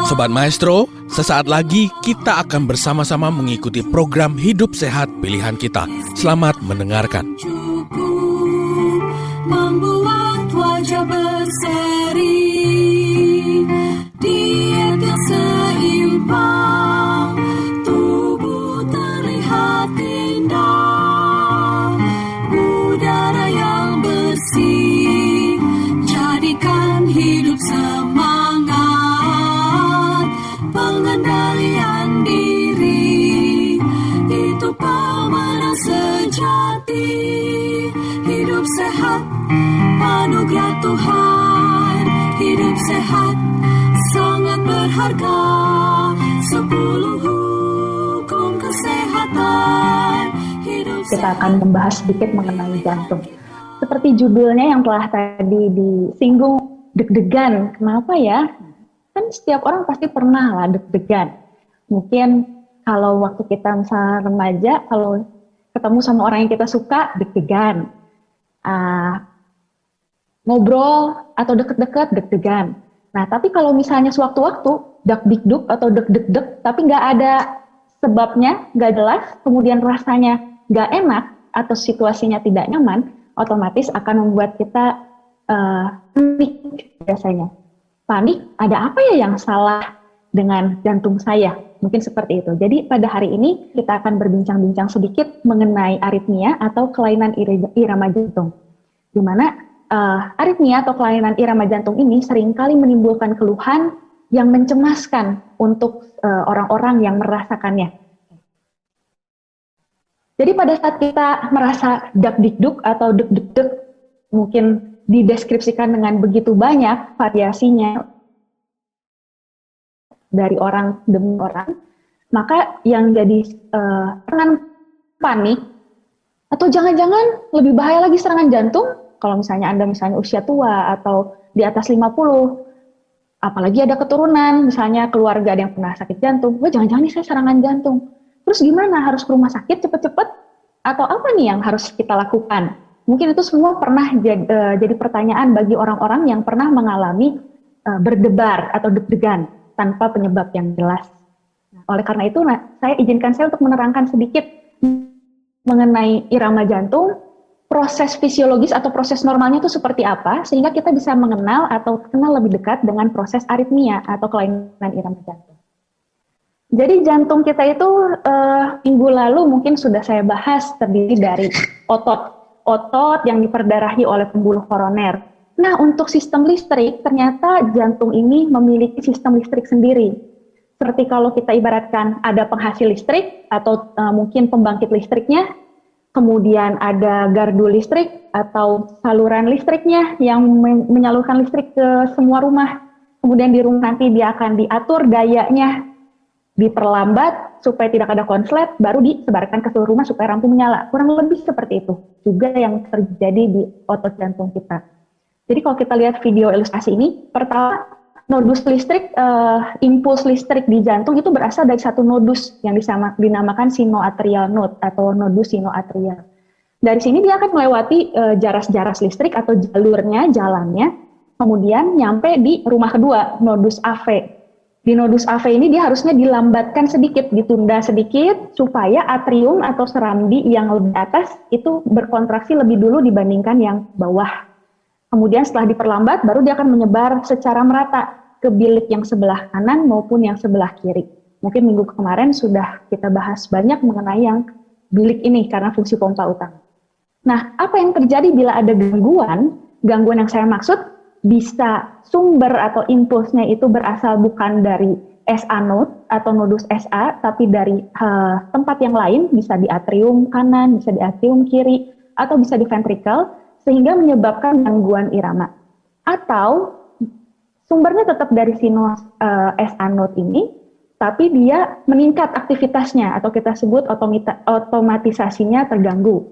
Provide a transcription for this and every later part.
Sobat Maestro, sesaat lagi kita akan bersama-sama mengikuti program Hidup Sehat Pilihan Kita. Selamat mendengarkan. Membuat wajah berseri, diet yang seimbang, tubuh terlihat indah, udara yang bersih, jadikan hidup semangat, pengendalian diri, itu pemenang sejati. Hidup sehat, anugerah Tuhan. Hidup sehat, sangat berharga. 10 hukum kesehatan. Kita akan membahas sedikit mengenai jantung. Seperti judulnya yang telah tadi disinggung, deg-degan. Kenapa ya? Kan setiap orang pasti pernah lah deg-degan. Mungkin kalau waktu kita misalnya remaja, kalau ketemu sama orang yang kita suka, deg-degan. Ngobrol atau deket-deket, deg-degan. Nah, tapi kalau misalnya sewaktu-waktu, dak-dik-duk atau deg-deg-deg, tapi nggak ada sebabnya, nggak jelas, kemudian rasanya nggak enak atau situasinya tidak nyaman, otomatis akan membuat kita panik biasanya. Panik, ada apa ya yang salah dengan jantung saya? Mungkin seperti itu. Jadi pada hari ini kita akan berbincang-bincang sedikit mengenai aritmia atau kelainan irama jantung. Di mana aritmia atau kelainan irama jantung ini seringkali menimbulkan keluhan yang mencemaskan untuk orang-orang yang merasakannya. Jadi pada saat kita merasa dak-dik-duk atau deg-deg-deg, mungkin dideskripsikan dengan begitu banyak variasinya, dari orang demi orang, maka yang jadi serangan panik, atau jangan-jangan lebih bahaya lagi serangan jantung, kalau misalnya Anda misalnya usia tua atau di atas 50, apalagi ada keturunan, misalnya keluarga ada yang pernah sakit jantung, wah jangan-jangan nih saya serangan jantung. Terus gimana, harus ke rumah sakit cepet-cepet? Atau apa nih yang harus kita lakukan? Mungkin itu semua pernah jadi pertanyaan bagi orang-orang yang pernah mengalami berdebar atau deg-degan tanpa penyebab yang jelas. Oleh karena itu, saya izinkan saya untuk menerangkan sedikit mengenai irama jantung, proses fisiologis atau proses normalnya itu seperti apa, sehingga kita bisa mengenal atau kenal lebih dekat dengan proses aritmia atau kelainan irama jantung. Jadi jantung kita itu minggu lalu mungkin sudah saya bahas, terdiri dari otot yang diperdarahi oleh pembuluh koroner. Nah, untuk sistem listrik, ternyata jantung ini memiliki sistem listrik sendiri. Seperti kalau kita ibaratkan ada penghasil listrik atau mungkin pembangkit listriknya, kemudian ada gardu listrik atau saluran listriknya yang menyalurkan listrik ke semua rumah. Kemudian di rumah nanti dia akan diatur dayanya, diperlambat supaya tidak ada konslet, baru disebarkan ke seluruh rumah supaya lampu menyala. Kurang lebih seperti itu juga yang terjadi di otot jantung kita. Jadi kalau kita lihat video ilustrasi ini, pertama nodus listrik, impuls listrik di jantung itu berasal dari satu nodus yang dinamakan sinoatrial node atau nodus sinoatrial. Dari sini dia akan melewati jaras-jaras listrik atau jalannya, kemudian nyampe di rumah kedua, nodus AV. Di nodus AV ini dia harusnya dilambatkan sedikit, ditunda sedikit, supaya atrium atau serambi yang lebih atas itu berkontraksi lebih dulu dibandingkan yang bawah. Kemudian setelah diperlambat, baru dia akan menyebar secara merata ke bilik yang sebelah kanan maupun yang sebelah kiri. Mungkin minggu kemarin sudah kita bahas banyak mengenai yang bilik ini karena fungsi pompa utama. Nah, apa yang terjadi bila ada gangguan yang saya maksud bisa sumber atau impulsnya itu berasal bukan dari SA node atau nodus SA, tapi dari tempat yang lain, bisa di atrium kanan, bisa di atrium kiri, atau bisa di ventricle, sehingga menyebabkan gangguan irama. Atau sumbernya tetap dari sinus SA node ini, tapi dia meningkat aktivitasnya atau kita sebut otomatisasinya terganggu.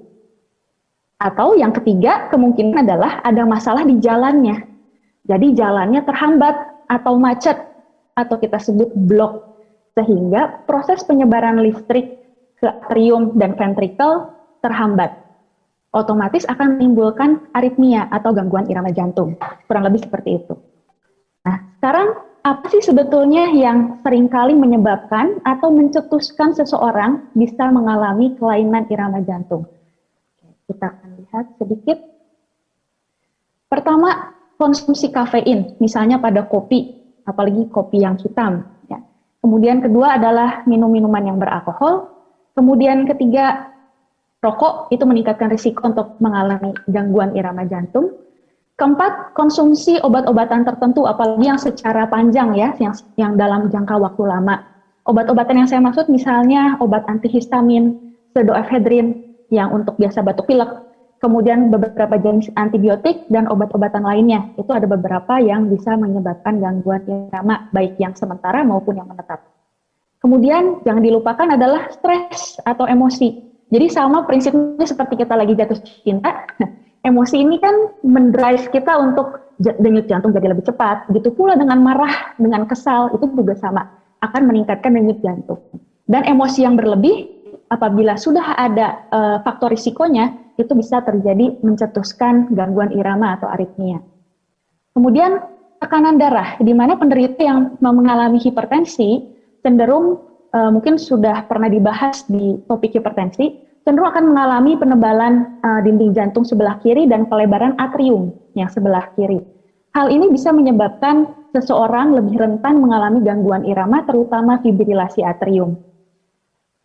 Atau yang ketiga kemungkinan adalah ada masalah di jalannya. Jadi jalannya terhambat atau macet atau kita sebut blok, sehingga proses penyebaran listrik ke atrium dan ventricle terhambat. Otomatis akan menimbulkan aritmia atau gangguan irama jantung. Kurang lebih seperti itu. Nah, sekarang Apa sih sebetulnya yang seringkali menyebabkan atau mencetuskan seseorang bisa mengalami kelainan irama jantung? Kita akan lihat sedikit. Pertama, konsumsi kafein, misalnya pada kopi, apalagi kopi yang hitam. Ya. Kemudian kedua adalah minum-minuman yang beralkohol. Kemudian ketiga, rokok itu meningkatkan risiko untuk mengalami gangguan irama jantung. Keempat, konsumsi obat-obatan tertentu, apalagi yang secara panjang ya, yang dalam jangka waktu lama. Obat-obatan yang saya maksud misalnya obat antihistamin, pseudoephedrine yang untuk biasa batuk pilek, kemudian beberapa jenis antibiotik dan obat-obatan lainnya. Itu ada beberapa yang bisa menyebabkan gangguan irama, baik yang sementara maupun yang menetap. Kemudian jangan dilupakan adalah stres atau emosi. Jadi sama prinsipnya seperti kita lagi jatuh cinta. Emosi ini kan mendrive kita untuk denyut jantung jadi lebih cepat. Begitu pula dengan marah, dengan kesal, itu juga sama. Akan meningkatkan denyut jantung. Dan emosi yang berlebih, apabila sudah ada faktor risikonya, itu bisa terjadi mencetuskan gangguan irama atau aritmia. Kemudian tekanan darah, di mana penderita yang mengalami hipertensi, cenderung mungkin sudah pernah dibahas di topik hipertensi, cenderung akan mengalami penebalan dinding jantung sebelah kiri dan pelebaran atrium yang sebelah kiri. Hal ini bisa menyebabkan seseorang lebih rentan mengalami gangguan irama, terutama fibrilasi atrium.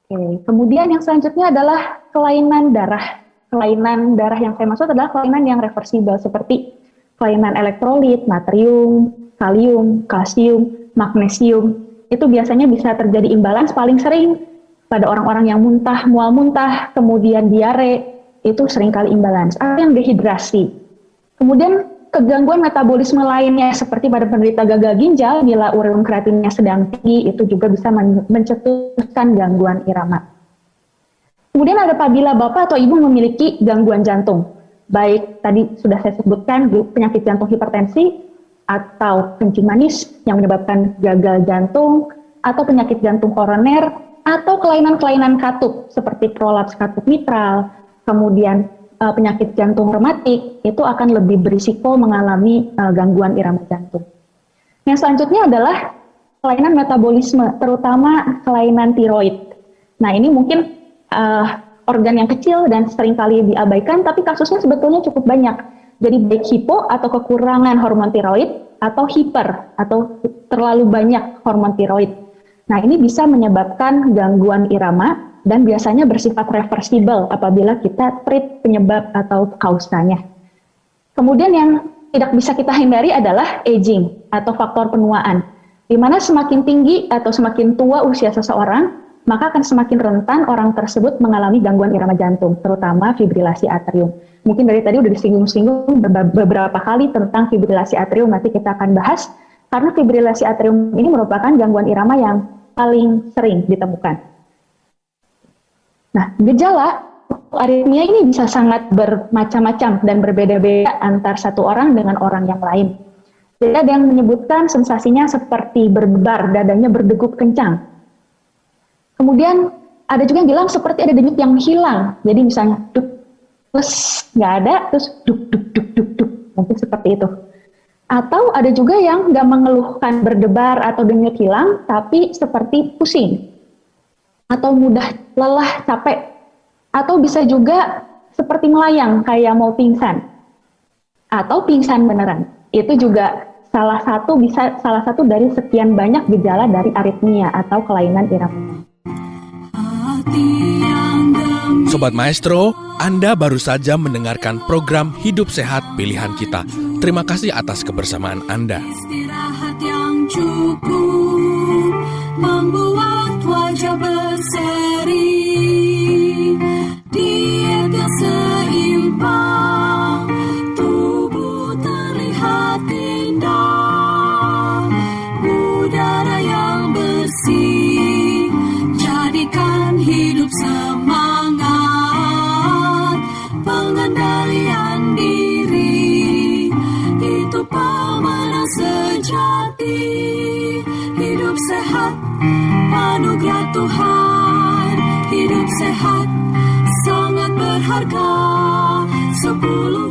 Oke. Kemudian yang selanjutnya adalah kelainan darah. Kelainan darah yang saya maksud adalah kelainan yang reversibel, seperti kelainan elektrolit, natrium, kalium, kalsium, magnesium. Itu biasanya bisa terjadi imbalans paling sering pada orang-orang yang muntah, mual muntah, kemudian diare, itu seringkali imbalans. Ada yang dehidrasi. Kemudian kegangguan metabolisme lainnya seperti pada penderita gagal ginjal, bila ureum kreatinnya sedang tinggi, itu juga bisa mencetuskan gangguan irama. Kemudian ada apabila bapak atau ibu memiliki gangguan jantung, baik tadi sudah saya sebutkan penyakit jantung hipertensi, atau kencing manis yang menyebabkan gagal jantung, atau penyakit jantung koroner, atau kelainan-kelainan katup seperti prolaps katup mitral, kemudian penyakit jantung rematik, itu akan lebih berisiko mengalami gangguan irama jantung. Yang selanjutnya adalah kelainan metabolisme, terutama kelainan tiroid. Nah ini mungkin organ yang kecil dan seringkali diabaikan, tapi kasusnya sebetulnya cukup banyak. Jadi baik hipo atau kekurangan hormon tiroid, atau hiper atau terlalu banyak hormon tiroid. Nah, ini bisa menyebabkan gangguan irama dan biasanya bersifat reversibel apabila kita treat penyebab atau kausanya. Kemudian yang tidak bisa kita hindari adalah aging atau faktor penuaan, di mana semakin tinggi atau semakin tua usia seseorang, maka akan semakin rentan orang tersebut mengalami gangguan irama jantung, terutama fibrilasi atrium. Mungkin dari tadi udah disinggung-singgung beberapa kali tentang fibrilasi atrium, nanti kita akan bahas, karena fibrilasi atrium ini merupakan gangguan irama yang paling sering ditemukan. Nah, gejala aritmia ini bisa sangat bermacam-macam dan berbeda-beda antar satu orang dengan orang yang lain. Jadi ada yang menyebutkan sensasinya seperti berdebar, dadanya berdegup kencang. Kemudian ada juga yang bilang seperti ada denyut yang hilang. Jadi misalnya duk, terus nggak ada, terus duk, duk, duk, duk, duk. Mungkin seperti itu. Atau ada juga yang nggak mengeluhkan berdebar atau denyut hilang, tapi seperti pusing, atau mudah lelah, capek, atau bisa juga seperti melayang, kayak mau pingsan, atau pingsan beneran. Itu juga salah satu dari sekian banyak gejala dari aritmia atau kelainan irama. Sobat Maestro, Anda baru saja mendengarkan program Hidup Sehat Pilihan Kita. Terima kasih atas kebersamaan Anda. Istirahat yang cukup membuat wajah berseri, diet yang seimbang, tubuh terlihat indah, udara yang bersih, jadikan hidup semangat, pengendalian diri, itu pemenang sejati. Hidup sehat, anugerah Tuhan. Hidup sehat, sangat berharga. 10